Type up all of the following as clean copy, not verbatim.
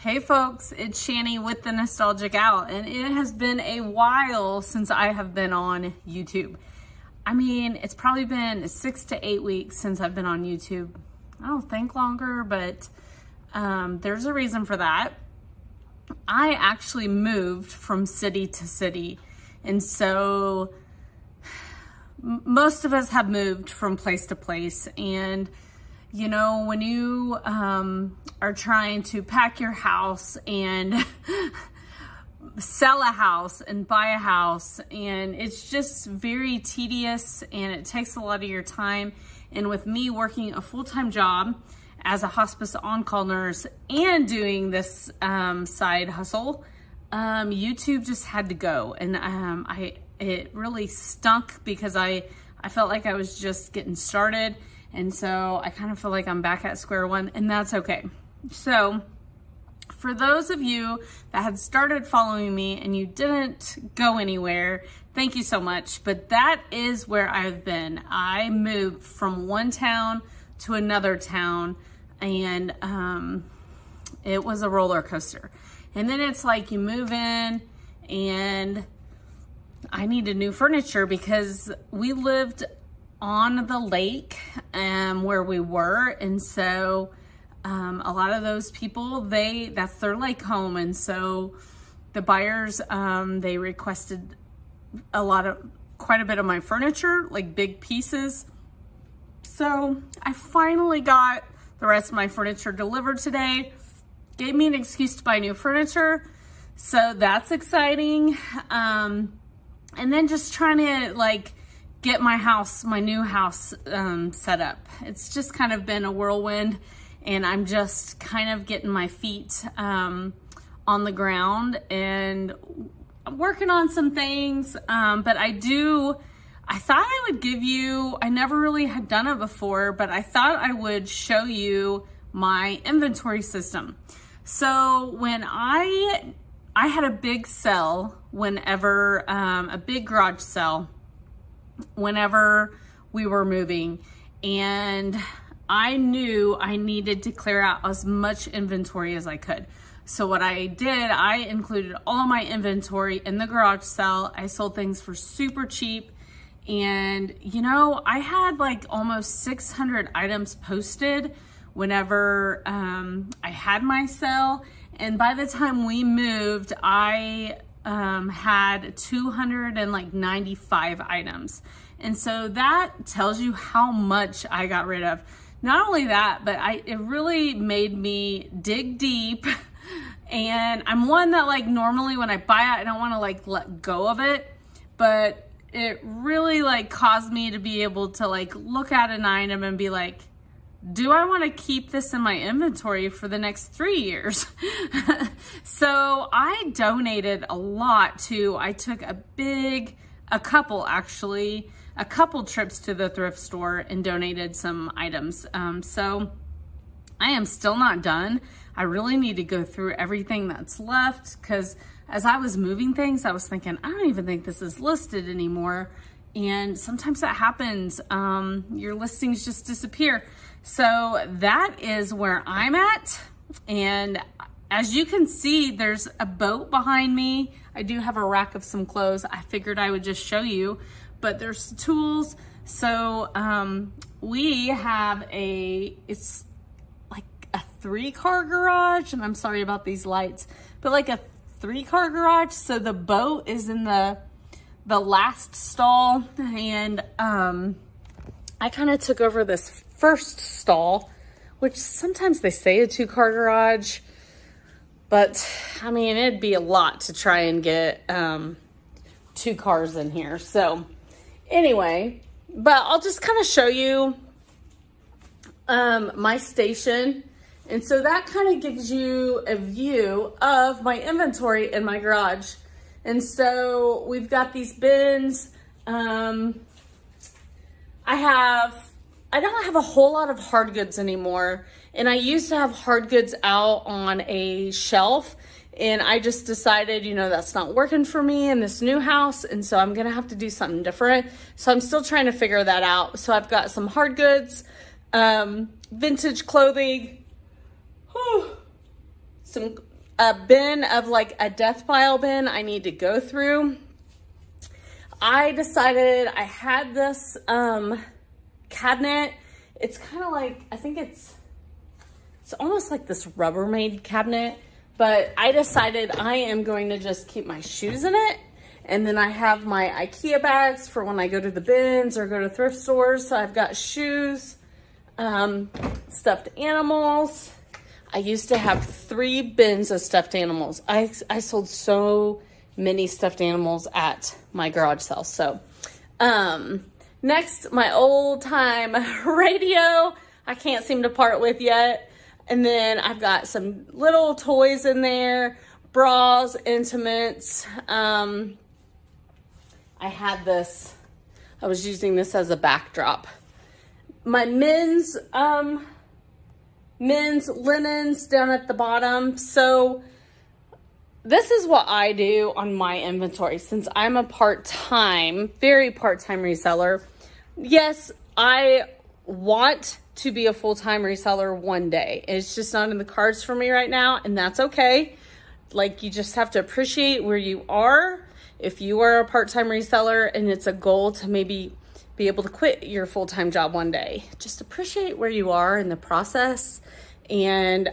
Hey folks, it's Shani with The Nostalgic Owl, and it has been a while since I have been on YouTube. I mean, it's probably been 6 to 8 weeks since I've been on YouTube. I don't think longer, but there's a reason for that. I actually moved from city to city, and so most of us have moved from place to place. And you know, when you are trying to pack your house and sell a house and buy a house, and it's just very tedious and it takes a lot of your time. And with me working a full-time job as a hospice on-call nurse and doing this side hustle, YouTube just had to go. And it really stunk because I felt like I was just getting started. And so I kind of feel like I'm back at square one, and that's okay. So for those of you that had started following me and you didn't go anywhere, thank you so much. But that is where I've been. I moved from one town to another town, and it was a roller coaster. And then it's like you move in and I needed new furniture because we lived on the lake where we were, and so a lot of those people, that's their lake home, and so the buyers, they requested quite a bit of my furniture, like big pieces. So I finally got the rest of my furniture delivered today. Gave me an excuse to buy new furniture, so that's exciting. And then just trying to get my new house set up. It's just kind of been a whirlwind, and I'm just kind of getting my feet on the ground, and I'm working on some things. But I thought I would give you, I never really had done it before, but I thought I would show you my inventory system. So when I had a big sale whenever, a big garage sale, whenever we were moving, and I knew I needed to clear out as much inventory as I could. So what I did, I included all my inventory in the garage sale. I sold things for super cheap, and you know, I had like almost 600 items posted whenever I had my sale. And by the time we moved, I had 295 items. And so that tells you how much I got rid of. Not only that, but it really made me dig deep. And I'm one that normally when I buy it, I don't want to let go of it, but it really caused me to be able to look at an item and be like, do I want to keep this in my inventory for the next 3 years? So I donated a lot too. I took a couple trips to the thrift store and donated some items. So I am still not done. I really need to go through everything that's left, because as I was moving things, I was thinking, I don't even think this is listed anymore. And sometimes that happens. Your listings just disappear. So that is where I'm at. And as you can see, there's a boat behind me. I do have a rack of some clothes. I figured I would just show you, but there's tools. So we have it's like a 3-car garage, and I'm sorry about these lights, but like a 3-car garage. So the boat is in the last stall, and I kind of took over this first stall, which sometimes they say a 2-car garage, but I mean, it'd be a lot to try and get 2 cars in here. So anyway, but I'll just kind of show you my station. And so that kind of gives you a view of my inventory in my garage. And so we've got these bins. I don't have a whole lot of hard goods anymore. And I used to have hard goods out on a shelf, and I just decided, you know, that's not working for me in this new house. And so I'm gonna have to do something different. So I'm still trying to figure that out. So I've got some hard goods, vintage clothing, some a bin of like a death pile bin I need to go through. I decided I had this cabinet. It's kind of like, I think it's almost like this Rubbermaid cabinet, but I decided I am going to just keep my shoes in it. And then I have my IKEA bags for when I go to the bins or go to thrift stores. So I've got shoes, stuffed animals. I used to have 3 bins of stuffed animals. I sold so many stuffed animals at my garage sale. So, next, my old time radio, I can't seem to part with yet. And then I've got some little toys in there, bras, intimates. I had this, I was using this as a backdrop. My men's linens down at the bottom. So this is what I do on my inventory since I'm a part-time, very part-time reseller. Yes, I want to be a full-time reseller one day. It's just not in the cards for me right now, and that's okay. Like, you just have to appreciate where you are. If you are a part-time reseller and it's a goal to maybe be able to quit your full-time job one day, just appreciate where you are in the process. And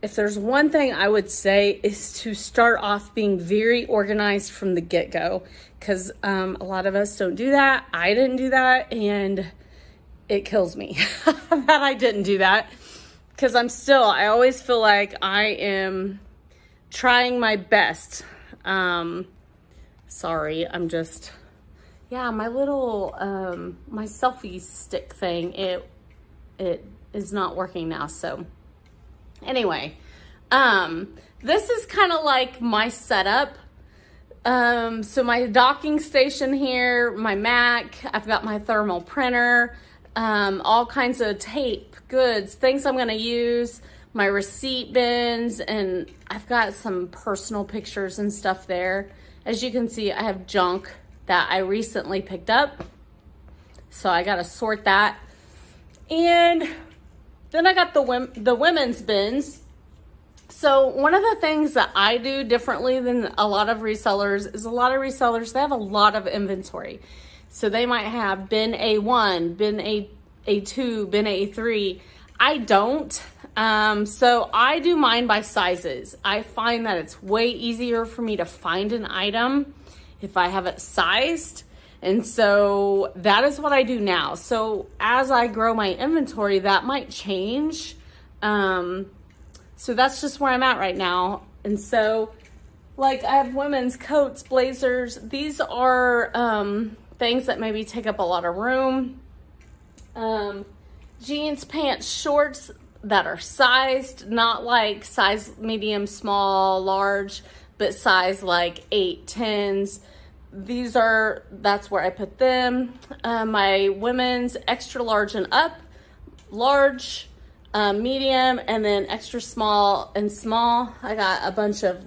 if there's one thing I would say is to start off being very organized from the get-go, because a lot of us don't do that. I didn't do that, and it kills me that I didn't do that, because I always feel like I am trying my best. Sorry, I'm just, yeah, my little, my selfie stick thing, it is not working now. So anyway, this is kind of like my setup. So my docking station here, my Mac, I've got my thermal printer, all kinds of tape, goods, things I'm going to use, my receipt bins, and I've got some personal pictures and stuff there. As you can see, I have junk that I recently picked up, so I got to sort that. And then I got the women's bins. So one of the things that I do differently than a lot of resellers is a lot of resellers, they have a lot of inventory. So they might have bin A1, bin A2, bin A3. I don't. So I do mine by sizes. I find that it's way easier for me to find an item if I have it sized. And so that is what I do now. So as I grow my inventory, that might change. So that's just where I'm at right now. And so, like, I have women's coats, blazers. These are things that maybe take up a lot of room. Jeans, pants, shorts that are sized, not like size medium, small, large, but size like 8, 10s. That's where I put them. My women's extra large and up, large, medium, and then extra small and small. I got a bunch of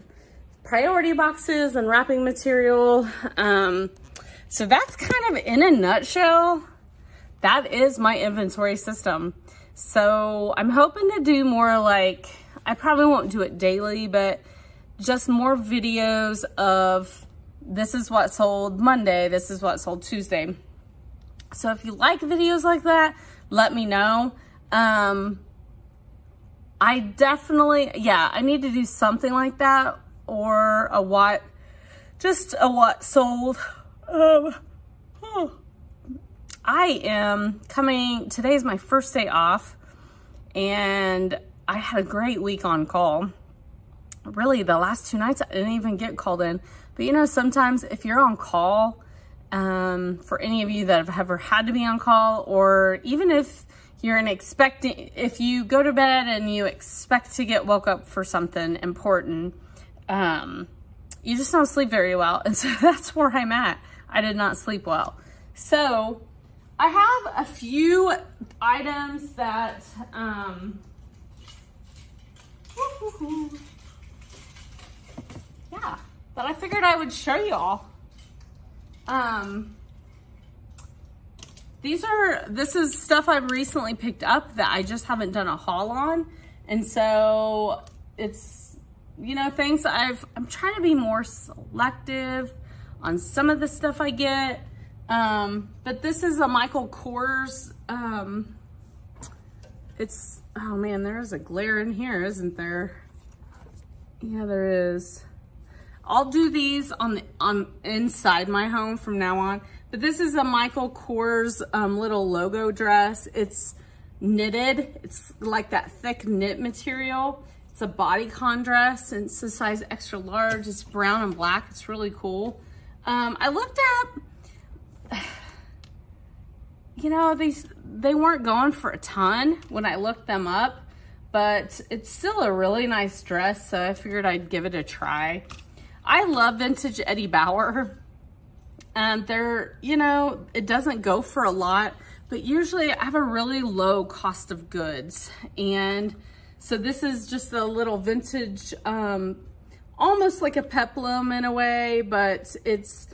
priority boxes and wrapping material. So that's kind of in a nutshell, that is my inventory system. So I'm hoping to do more, like, I probably won't do it daily, but just more videos of this is what sold Monday, this is what sold Tuesday. So if you like videos like that, let me know. I definitely, yeah, I need to do something like that, or a what sold. I am coming, today's my first day off, and I had a great week on call. Really, the last 2 nights, I didn't even get called in. But you know, sometimes if you're on call, for any of you that have ever had to be on call, or even if you're if you go to bed and you expect to get woke up for something important, you just don't sleep very well. And so that's where I'm at. I did not sleep well. So I have a few items that, yeah, that I figured I would show y'all. This is stuff I've recently picked up that I just haven't done a haul on. And so it's, you know, things I'm trying to be more selective on some of the stuff I get. But this is a Michael Kors. It's, oh man, there's a glare in here, isn't there? Yeah, there is. I'll do these on inside my home from now on. But this is a Michael Kors little logo dress. It's knitted. It's like that thick knit material. It's a bodycon dress, and it's a size extra large. It's brown and black. It's really cool. I looked at, you know, they weren't going for a ton when I looked them up, but it's still a really nice dress, so I figured I'd give it a try. I love vintage Eddie Bauer. They're, you know, it doesn't go for a lot, but usually I have a really low cost of goods. And so this is just a little vintage, almost like a peplum in a way, but it's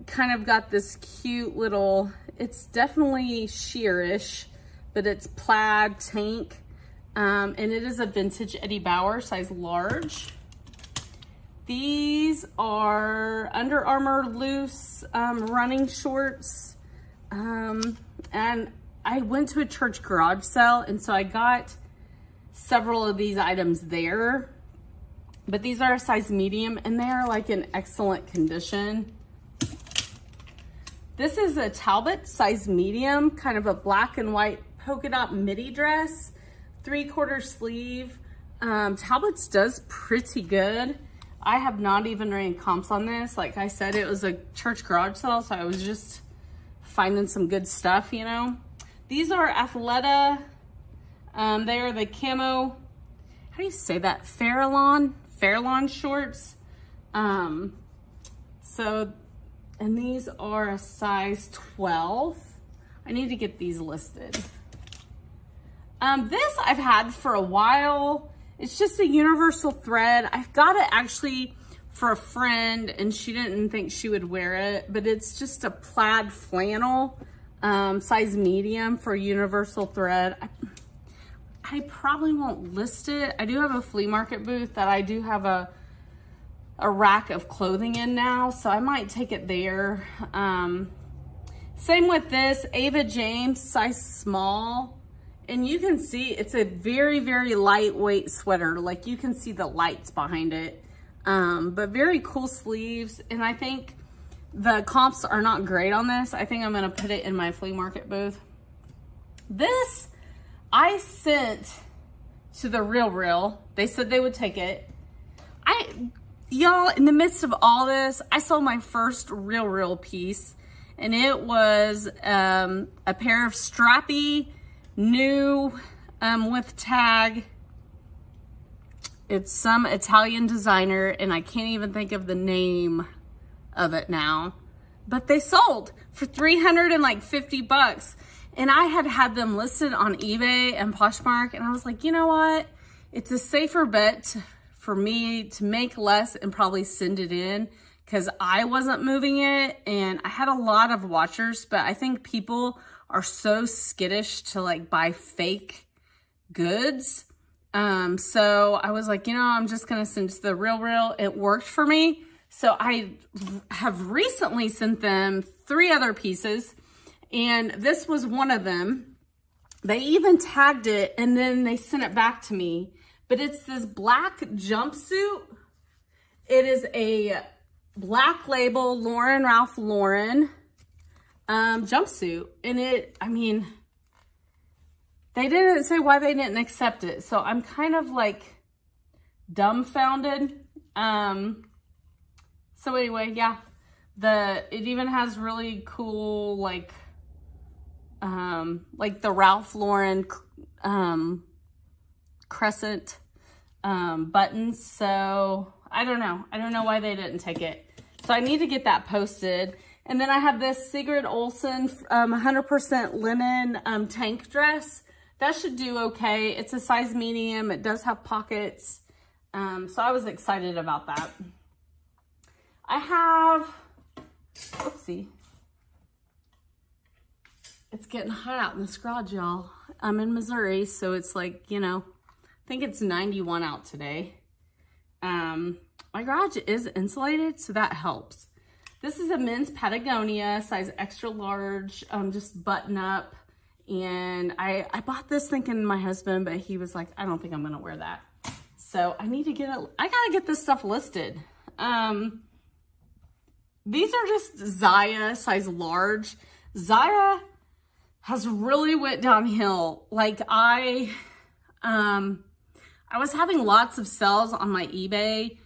kind of got this cute little, it's definitely sheerish, but it's plaid tank. And it is a vintage Eddie Bauer, size large. These are Under Armour loose running shorts. And I went to a church garage sale, and so I got several of these items there. But these are a size medium, and they are like in excellent condition. This is a Talbot size medium, kind of a black and white polka dot midi dress, 3/4 sleeve. Talbot's does pretty good. I have not even ran comps on this. Like I said, it was a church garage sale, so I was just finding some good stuff, you know. These are Athleta. They are the camo, how do you say that? Farallon shorts. And these are a size 12. I need to get these listed. This I've had for a while. It's just a universal thread. I've got it actually for a friend, and she didn't think she would wear it, but it's just a plaid flannel, size medium for universal thread. I probably won't list it. I do have a flea market booth that I do have a rack of clothing in now, so I might take it there. Same with this, Ava James, size small. And you can see it's a very, very lightweight sweater. Like you can see the lights behind it, but very cool sleeves. And I think the comps are not great on this. I think I'm gonna put it in my flea market booth. This I sent to the Real. They said they would take it. Y'all, in the midst of all this, I sold my first Real piece, and it was a pair of strappy, new, with tag. It's some Italian designer, and I can't even think of the name of it now, but they sold for $350. And I had them listed on eBay and Poshmark, and I was like, you know what? It's a safer bet for me to make less and probably send it in, because I wasn't moving it, and I had a lot of watchers, but I think people are so skittish to like buy fake goods. So I was like, you know, I'm just gonna send to the Real. It worked for me. So I have recently sent them 3 other pieces, and this was one of them. They even tagged it, and then they sent it back to me. But it's this black jumpsuit. It is a black label Ralph Lauren jumpsuit. And I mean, they didn't say why they didn't accept it. So I'm kind of like dumbfounded. So anyway, yeah, it even has really cool, like the Ralph Lauren, crescent, buttons. So I don't know why they didn't take it. So I need to get that posted. And then I have this Sigrid Olsen 100% linen tank dress. That should do okay. It's a size medium. It does have pockets. So I was excited about that. I have, oopsie. It's getting hot out in this garage, y'all. I'm in Missouri, so it's like, you know, think it's 91 out today. My garage is insulated, so that helps. This is a men's Patagonia, size extra large, just button up. And I bought this thinking my husband, but he was like, I don't think I'm gonna wear that. So I need to I gotta get this stuff listed. These are just Zaya, size large. Zaya has really went downhill. Like I was having lots of sales on my eBay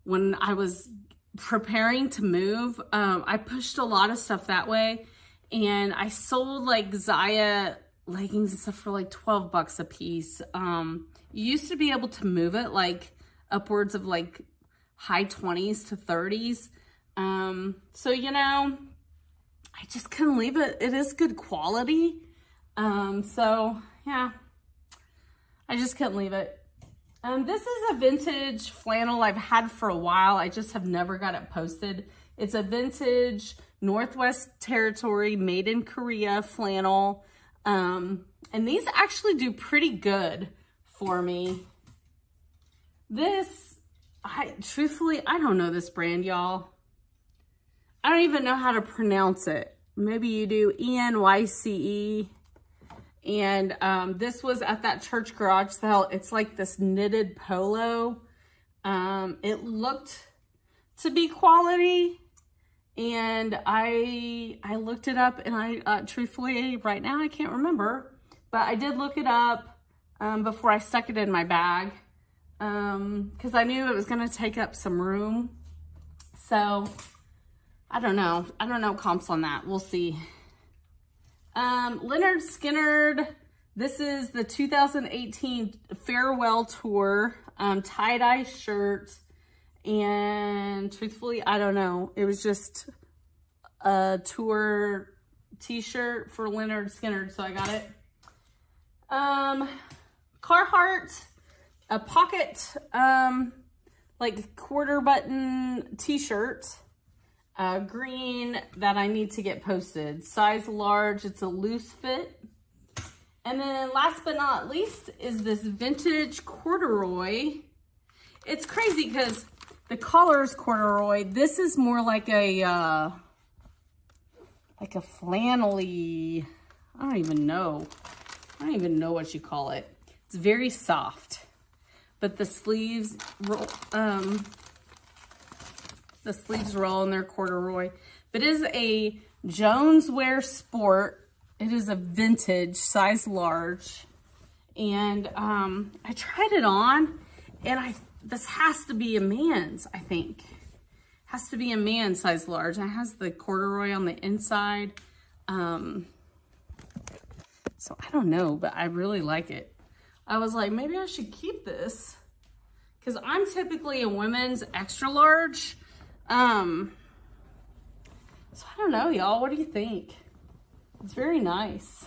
when I was preparing to move. I pushed a lot of stuff that way, and I sold like Zaya leggings and stuff for like 12 bucks a piece. You used to be able to move it like upwards of like high 20s to 30s. So, you know, I just couldn't leave it. It is good quality. So yeah, I just couldn't leave it. This is a vintage flannel I've had for a while. I just have never got it posted. It's a vintage Northwest Territory made in Korea flannel. And these actually do pretty good for me. This, truthfully, I don't know this brand, y'all. I don't even know how to pronounce it. Maybe you do. ENYCE. And this was at that church garage sale. It's like this knitted polo. It looked to be quality, and I looked it up, and I truthfully right now I can't remember, but I did look it up before I stuck it in my bag, because I knew it was going to take up some room. So I don't know comps on that. We'll see. Lynyrd Skynyrd, this is the 2018 Farewell Tour, tie-dye shirt, and truthfully, I don't know. It was just a tour t-shirt for Lynyrd Skynyrd, so I got it. Carhartt, a pocket, like quarter button t-shirt. Green that I need to get posted. Size large, it's a loose fit. And then last but not least is this vintage corduroy. It's crazy because the collar is corduroy. This is more like a flannelly, I don't even know what you call it. It's very soft, but the sleeves roll, and they're corduroy. But it is a Jones Wear Sport. It is a vintage, size large. And I tried it on, and this has to be a man's, I think. Has to be a man's size large. And it has the corduroy on the inside. So I don't know, but I really like it. I was like, maybe I should keep this, because I'm typically a women's extra large. So I don't know, y'all. What do you think? It's very nice.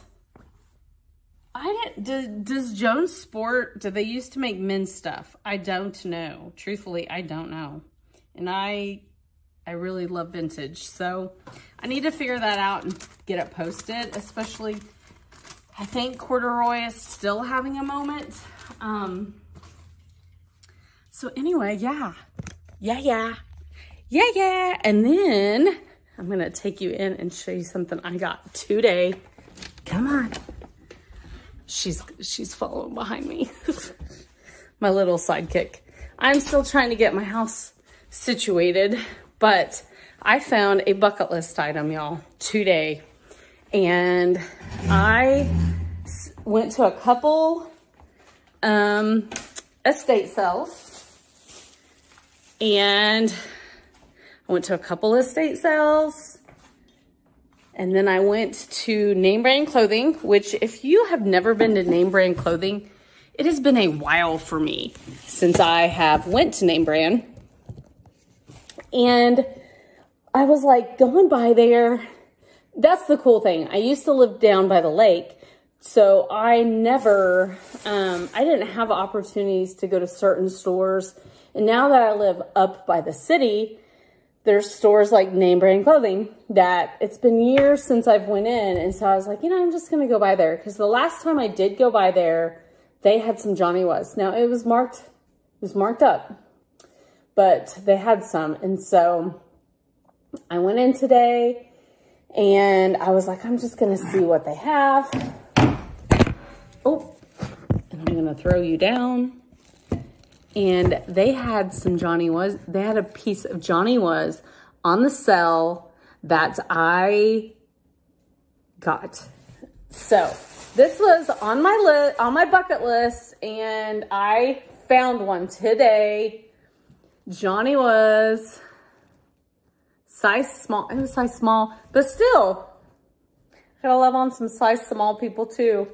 Does Jones Sport, do they used to make men's stuff? I don't know. Truthfully, I don't know. And I really love vintage. So I need to figure that out and get it posted, especially I think corduroy is still having a moment. So anyway, yeah. And then I'm gonna take you in and show you something I got today. Come on. She's following behind me. My little sidekick. I'm still trying to get my house situated, but I found a bucket list item, y'all, today. And I went to a couple estate sales. And I went to a couple estate sales. And then I went to Name Brand Clothing, which if you have never been to Name Brand Clothing, it has been a while for me since I have went to Name Brand. And I was like going by there. That's the cool thing. I used to live down by the lake, so I never, I didn't have opportunities to go to certain stores. And now that I live up by the city, there's stores like Name Brand Clothing that it's been years since I've went in. And so I was like, you know, I'm just going to go by there. Because the last time I did go by there, they had some Johnny Was. Now it was marked up, but they had some. And so I went in today and I was like, I'm just going to see what they have. Oh, and I'm going to throw you down. And they had some Johnny Was. They had a piece of Johnny Was on the sale that I got. So this was on my bucket list, and I found one today. Johnny Was size small. It was size small, but still, gotta love on some size small people too.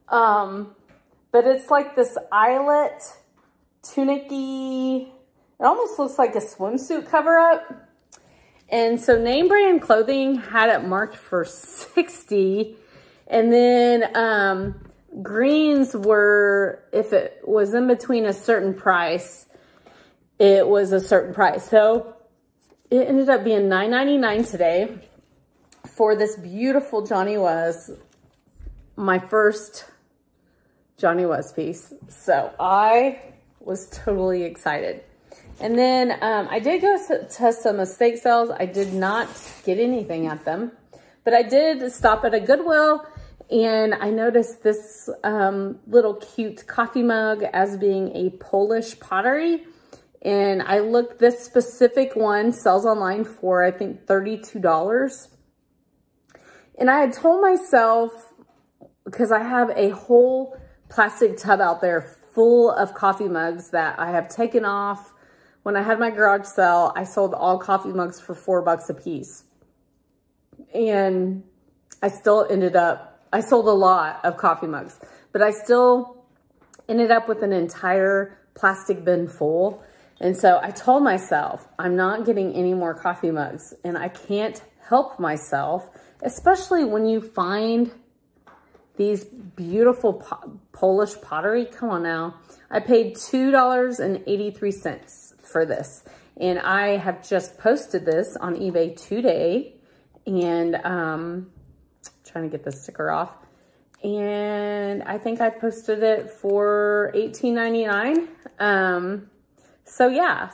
But it's like this eyelet tunic-y. It almost looks like a swimsuit cover-up. And so Name Brand Clothing had it marked for $60. And then greens were, if it was in between a certain price, it was a certain price. So it ended up being $9.99 today for this beautiful Johnny Was, my first Johnny Was piece. So I was totally excited. And then I did go to some estate sales. I did not get anything at them, but I did stop at a Goodwill, and I noticed this little cute coffee mug as being a Polish pottery. And I looked, this specific one sells online for, I think, $32. And I had told myself, because I have a whole plastic tub out there full of coffee mugs that I have taken off. When I had my garage sale, I sold all coffee mugs for $4 a piece. And I still I sold a lot of coffee mugs, but I still ended up with an entire plastic bin full. And so I told myself, I'm not getting any more coffee mugs, and I can't help myself, especially when you find these beautiful Polish pottery. Come on now. I paid $2.83 for this. And I have just posted this on eBay today. And trying to get the sticker off. And I think I posted it for $18.99. So yeah.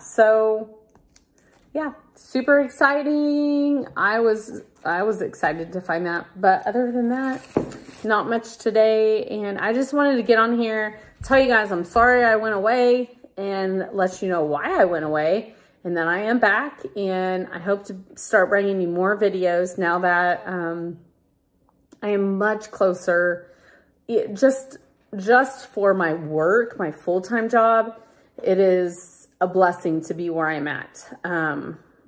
Super exciting. I was excited to find that. But other than that, not much today. And I just wanted to get on here, tell you guys I'm sorry I went away, and let you know why I went away. And then I am back, and I hope to start bringing you more videos now that I am much closer. Just for my work, my full-time job, it is a blessing to be where I'm at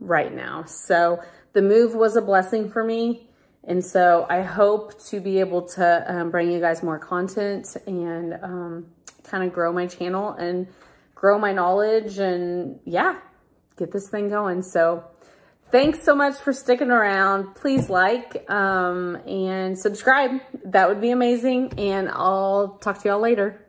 right now. So the move was a blessing for me. And so I hope to be able to bring you guys more content and kind of grow my channel and grow my knowledge and yeah, get this thing going. So thanks so much for sticking around. Please like and subscribe. That would be amazing. And I'll talk to y'all later.